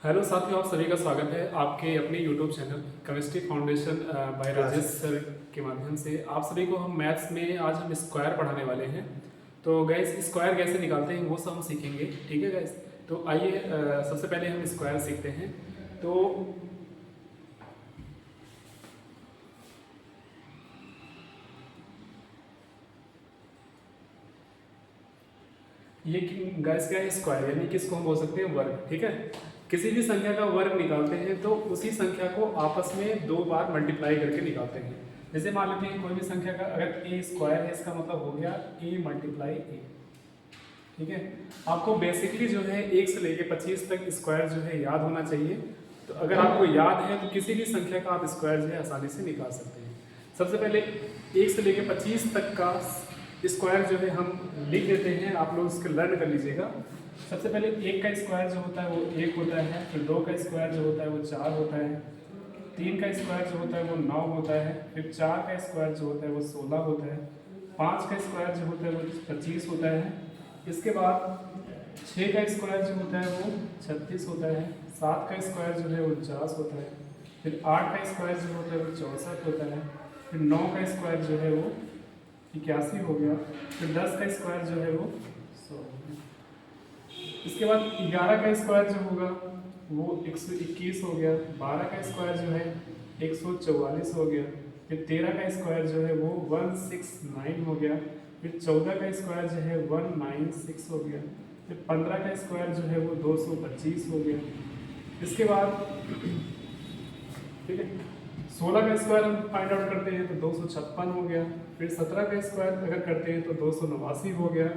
Hello साथियों, आप सभी का स्वागत है आपके अपने YouTube channel chemistry foundation by Rajesh sir के माध्यम से। आप सभी को हम मैथ्स में आज हम स्क्वायर पढ़ाने वाले हैं। तो गैस स्क्वायर कैसे निकालते हैं वो सब हम सीखेंगे, ठीक है गैस। तो आइए सबसे पहले हम स्क्वायर सीखते हैं। तो ये गैस क्या है, स्क्वायर यानी कि इसको हम बोल सकते हैं वर्ग, ठीक है। किसी भी संख्या का वर्ग निकालते हैं तो उसी संख्या को आपस में दो बार मल्टीप्लाई करके निकालते हैं। जैसे मान लेते हैं कोई भी संख्या का अगर ए स्क्वायर है, इसका मतलब हो गया ए मल्टीप्लाई ए, ठीक है। आपको बेसिकली जो है 1 से लेके 25 तक स्क्वायर जो है याद होना चाहिए। तो अगर आपको याद है तो किसी भी संख्या का आप स्क्वायर जो है आसानी से निकाल सकते हैं। सबसे पहले 1 से लेके 25 तक का स्क्वायर जो है हम लिख देते हैं, आप लोग उसके लर्न कर लीजिएगा। सबसे पहले 1 का स्क्वायर जो होता है वो 1 होता है, फिर 2 का स्क्वायर जो होता है वो 4 होता है, 3 का स्क्वायर जो होता है वो 9 होता है, फिर 4 का स्क्वायर जो होता है वो 16 होता है, 5 का स्क्वायर जो होता है वो 25 होता है, इसके बाद 6 का स्क्वायर जो होता है वो 36 होता है, 7 का स्क्वायर जो है वो 49 होता है, फिर 8 का स्क्वायर जो होता है वो 64 होता है, फिर 9 का स्क्वायर जो है वो 81 हो गया, फिर 10 का स्क्वायर जो है वो 100 हो गया। इसके बाद 11 का स्क्वायर जो होगा वो 121 हो गया, 12 का स्क्वायर जो है 144 हो गया, फिर 13 का स्क्वायर जो है वो 169 हो गया, फिर 14 का स्क्वायर जो है 196 हो गया, फिर 15 का स्क्वायर जो है वो 225 हो गया। इसके बाद ठीक है 16 का स्क्वायर हम फाइंड आउट करते हैं तो 256 हो गया, फिर 17 का स्क्वायर अगर करते हैं तो 289 हो गया,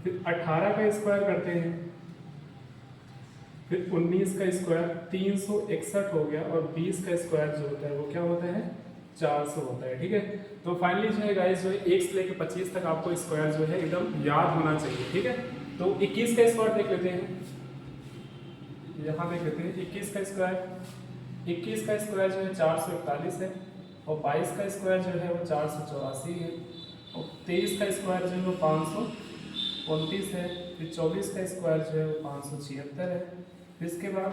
फिर 18 का स्क्वायर करते हैं, फिर 19 का स्क्वायर 361 हो गया, और 20 का स्क्वायर जो होता है वो क्या होता है 400 होता है, ठीक है। तो फाइनली जो है गाइस जो है 1 से लेकर 25 तक आपको स्क्वायर जो है एकदम याद होना चाहिए, ठीक है। तो 21 का स्क्वायर देख लेते हैं, यहाँ देख लेते हैं 21 का स्क्वायर। 21 का स्क्वायर जो है 441 है, और 22 का स्क्वायर जो है वो 484 है, और 23 का स्क्वायर जो है वो 529 है, फिर 24 का स्क्वायर जो है वो 576 है, फिर इसके बाद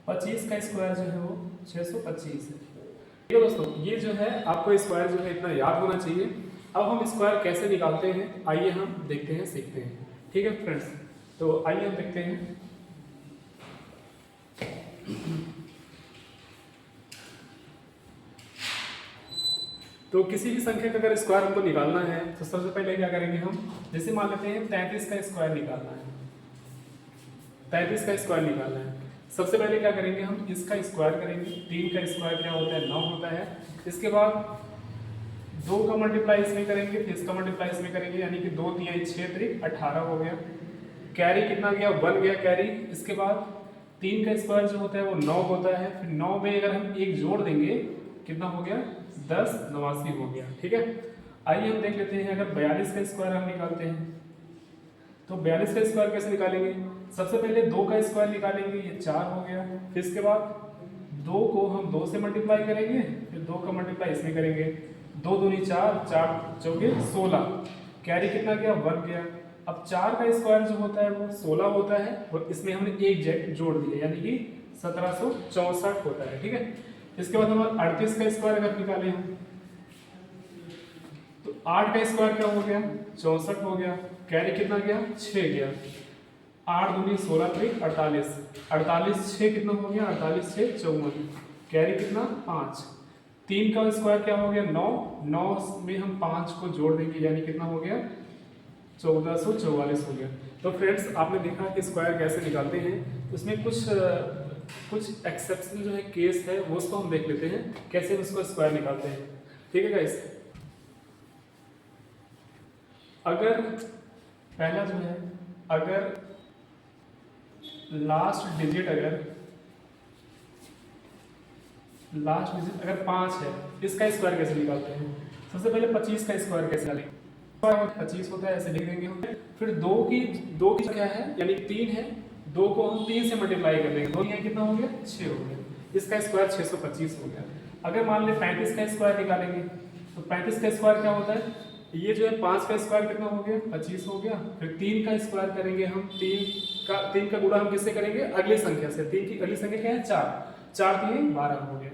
25 का स्क्वायर जो है वो 625 है। ठीक है दोस्तों, ये जो है आपको स्क्वायर जो है इतना याद होना चाहिए। अब हम स्क्वायर कैसे निकालते हैं आइए हम देखते हैं, सीखते हैं, ठीक है फ्रेंड्स। तो आइए हम देखते हैं। तो किसी भी संख्या का अगर स्क्वायर हमको निकालना है तो सबसे पहले क्या करेंगे हम, जैसे मान लेते हैं 33 का स्क्वायर निकालना है, 33 का स्क्वायर निकालना है। सबसे पहले क्या करेंगे हम इसका स्क्वायर करेंगे। 3 का स्क्वायर क्या होता है 9 होता है, इसके बाद 2 का मल्टीप्लाई इसमें करेंगे, फिर इसका मल्टीप्लाई इसमें करेंगे, यानी कि 2 3 6 3 18 हो गया। कैरी कितना गया 1 गया कैरी। इसके बाद 3 का स्क्वायर जो होता है वो 9 होता है, फिर 9 में अगर हम एक जोड़ देंगे कितना हो गया 10 89 हो गया, ठीक है। आइए हम देख लेते हैं अगर 42 का स्क्वायर हम निकालते हैं तो 42 का स्क्वायर कैसे निकालेंगे। सबसे पहले 2 का स्क्वायर निकालेंगे, ये 4 हो गया, फिर इसके बाद 2 को हम 2 से मल्टीप्लाई करेंगे, फिर 2 का मल्टीप्लाई इसमें करेंगे, 2 दूनी 4 4 चौके 16, कैरी कितना गया 1 गया। अब 4 का स्क्वायर जो होता है वो 16 होता है, और इसमें हमने एक जेट जोड़ दिया यानी कि 1764 होता है, ठीक है। इसके बाद हमारा 38 का स्क्वायर अगर निकाले हम तो 8 का स्क्वायर क्या हो गया 64 हो गया, कैरी कितना गया 6 गया, 8 दूनी 16 3 48, 48 6 कितना हो गया 48 6 54, कैरी कितना 5। 3 का स्क्वायर क्या हो गया 9, 9 में हम 5 को जोड़ देंगे यानी कितना हो गया 1444 हो गया। तो फ्रेंड्स आपने देखा कि स्क्वायर कैसे निकालते हैं, उसमें कुछ एक्सेप्शनल जो है केस है वो उसको हम देख लेते हैं कैसे उसको स्क्वायर निकालते हैं, ठीक है गाइस। अगर पहला जो है अगर लास्ट डिजिट अगर 5 है, इसका स्क्वायर कैसे निकालते हैं। सबसे पहले 25 का स्क्वायर कैसे निकालेंगे, 25 होता है ऐसे लिख देंगे हम। फिर 2 की क्या है यानी 3 है, 2 को हम 3 से मल्टीप्लाई कर देंगे, 2 यहाँ कितना हो गया 6 हो गया, इसका स्क्वायर 625 हो गया। अगर मान ले 35 का स्क्वायर निकालेंगे तो 35 का स्क्वायर क्या होता है ये जो है 5 का स्क्वायर कितना हो गया 25 हो गया। फिर 3 का स्क्वायर करेंगे हम, 3 का गुणा हम किससे करेंगे अगली संख्या से। 3 की अगली संख्या क्या है 4, 4 3 12 हो गया।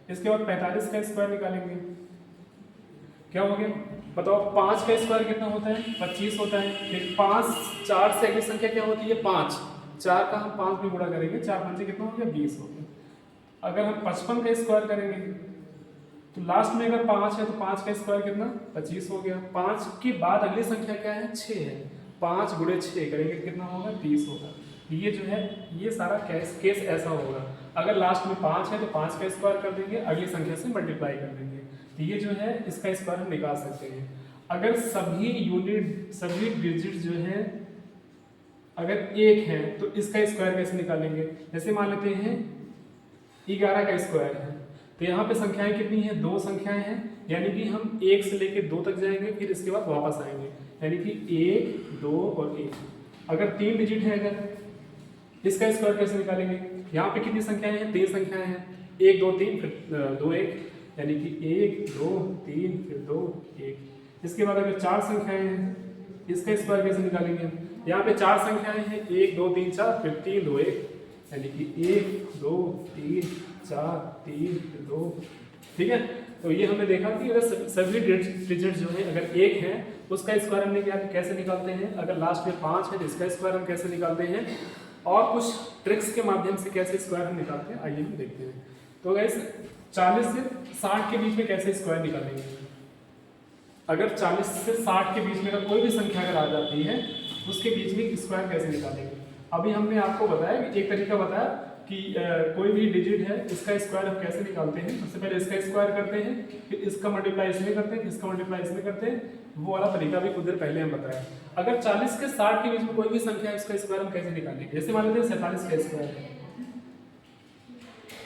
इसके बाद 45 का स्क्वायर निकालेंगे, क्या हो गया बताओ। 5 का स्क्वायर कितना होता है 25 होता है। फिर 5 4 से अगली संख्या क्या होती है 5, 4 का हम 5 में गुणा करेंगे, 4 5 कितना हो गया 20 हो गया। अगर हम 55 का स्क्वायर करेंगे तो लास्ट में अगर 5 है तो 5 का स्क्वायर कितना 25 हो गया। 5 के बाद अगली संख्या क्या है 6 है, 5 गुणे 6 करेंगे कितना होगा 30 होगा। ये जो है ये सारा केस ऐसा होगा। अगर लास्ट में 5 है तो 5 का स्क्वायर कर देंगे, अगली संख्या से मल्टीप्लाई कर देंगे, तो ये जो है इसका स्क्वायर हम निकाल सकते हैं। अगर सभी डिजिट जो है अगर 1 है तो इसका स्क्वायर कैसे निकालेंगे। जैसे मान लेते हैं 11 का स्क्वायर है, तो यहाँ पे संख्याएं कितनी हैं 2 संख्याएं हैं, यानी कि हम 1 से लेके 2 तक जाएंगे, फिर इसके बाद वापस आएंगे, यानी कि 1 2 और 1। अगर 3 डिजिट है, अगर इसका स्क्वायर कैसे निकालेंगे। यहाँ पे कितनी संख्याएं हैं 3 संख्याएं हैं, 1 2 3 फिर 2 1, यानी कि 1 2 3 फिर 2 1। इसके बाद अगर 4 संख्याएं हैं, इसका स्क्वायर कैसे निकालेंगे। यहाँ पे 4 संख्याएं हैं 1 2 3 4 फिर 3 2 1, यानी कि 1 2 3 4 3 फिर 2। ठीक है, तो ये हमने देखा कि अगर सभी डिजिट जो है अगर 1 है उसका स्क्वायर हमने कैसे निकालते हैं। अगर लास्ट में 5 है तो इसका स्क्वायर हम कैसे निकालते हैं, और कुछ ट्रिक्स के माध्यम से कैसे स्क्वायर हम निकालते हैं आइए हम देखते हैं। तो गाइस 40 से 60 के बीच में कैसे स्क्वायर निकालेंगे। अगर 40 से 60 के बीच में अगर कोई भी संख्या अगर आ जाती है उसके बीच में स्क्वायर कैसे निकालेंगे। अभी हमने आपको बताया कि एक तरीका बताया कि कोई भी डिजिट है इसका स्क्वायर हम कैसे निकालते हैं। सबसे पहले इसका स्क्वायर करते हैं, फिर इसका मल्टीप्लाई इसमें करते हैं, इसका मल्टीप्लाई इसमें करते हैं। वो वाला तरीका भी कुछ देर पहले हम बताया। अगर 40 के 60 के बीच में कोई भी संख्या है उसका स्क्वायर हम कैसे निकालेंगे। जैसे मान लेते हैं 47 का स्क्वायर है।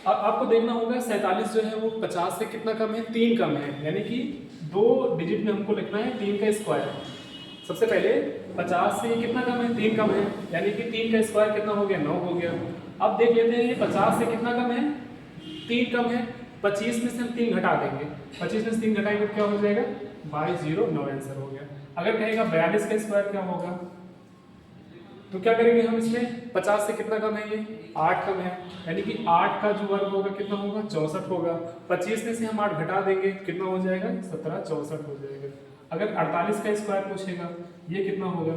अब आपको देखना होगा 47 जो है वो 50 से कितना कम है 3 कम है, यानी कि 2 डिजिट में हमको लिखना है 3 का स्क्वायर। सबसे पहले 50 से कितना कम है 3 कम है, यानी कि 3 का स्क्वायर कितना हो गया 9 हो गया। अब देख लेते हैं 50 से कितना कम है 3 कम है, 25 में से हम 3 घटा देंगे, 25 में से 3 घटाएंगे क्या हो जाएगा 22 0 9 आंसर हो गया। अगर कहेगा 42 का स्क्वायर क्या होगा, तो क्या करेंगे हम इसमें 50 से कितना कम है ये 8 कम है, यानी कि 8 का जो वर्ग होगा कितना होगा 64 होगा। 25 में से हम 8 घटा देंगे कितना हो जाएगा 17 64 हो जाएगा। अगर 48 का स्क्वायर पूछेगा ये कितना होगा,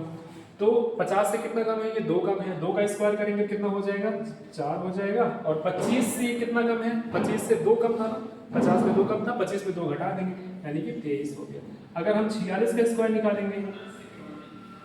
तो 50 से कितना कम है ये 2 कम है, 2 का स्क्वायर करेंगे कितना हो जाएगा 4 हो जाएगा। और 25 से ये कितना कम है 25 से 2 कम था ना, 50 में 2 कम था, 25 में 2 घटा देंगे यानी कि 23 हो गया। अगर हम 46 का स्क्वायर निकालेंगे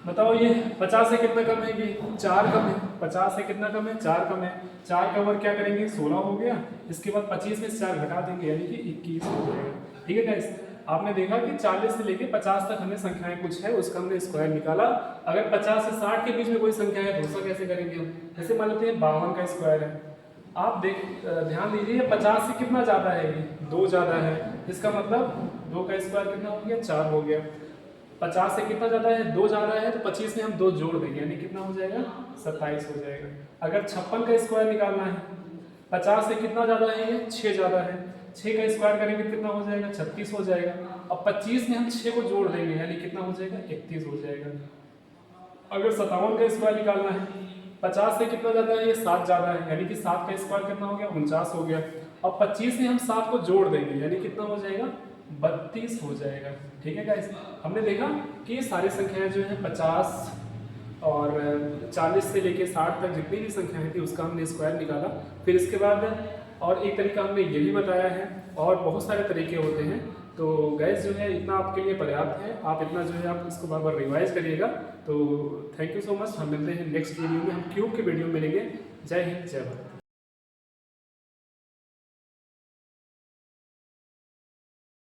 बताओ ये 50 से कितना कम है ये 4 कम है, 50 से कितना कम है 4 कम है, 4 का वर्ग क्या करेंगे 16 हो गया। इसके बाद 25 में से 4 घटा देंगे यानी कि 21 हो जाएगा। ठीक है गाइस, आपने देखा कि 40 से लेके 50 तक हमें संख्याएं कुछ है उसका हमने स्क्वायर निकाला। अगर 50 से 60 के बीच में कोई संख्या है तो उसका कैसे करेंगे हम। जैसे मान लेते हैं 52 का स्क्वायर है, आप ध्यान दीजिए 50 से कितना ज़्यादा है ये 2 ज़्यादा है, इसका मतलब 2 का स्क्वायर कितना हो गया 4 हो गया। 50 से कितना ज़्यादा है 2 ज़्यादा है, तो 25 में हम 2 जोड़ देंगे यानी कितना हो जाएगा 27 हो जाएगा। अगर 56 का स्क्वायर निकालना है, 50 से कितना ज़्यादा है ये 6 ज़्यादा है, 6 का स्क्वायर करेंगे कितना हो जाएगा 36 हो जाएगा। अब 25 में हम 6 को जोड़ देंगे यानी कितना हो जाएगा 31 हो जाएगा। अगर 57 का स्क्वायर निकालना है, 50 से कितना ज़्यादा है ये 7 ज़्यादा है, यानी कि 7 का स्क्वायर कितना हो गया 49 हो गया। अब 25 में हम 7 को जोड़ देंगे यानी कितना हो जाएगा 32 हो जाएगा। ठीक है गाइस, हमने देखा कि ये सारी संख्याएं जो है 50 और 40 से लेके 60 तक जितनी भी संख्याएं थी उसका हमने स्क्वायर निकाला। फिर इसके बाद और एक तरीका हमने ये भी बताया है, और बहुत सारे तरीके होते हैं। तो गैस जो है इतना आपके लिए पर्याप्त है, आप इतना जो है आप इसको बार बार रिवाइज करिएगा। तो थैंक यू सो मच, हम मिलते हैं नेक्स्ट वीडियो में, हम क्यूब के वीडियो में मिलेंगे। जय हिंद जय भारत।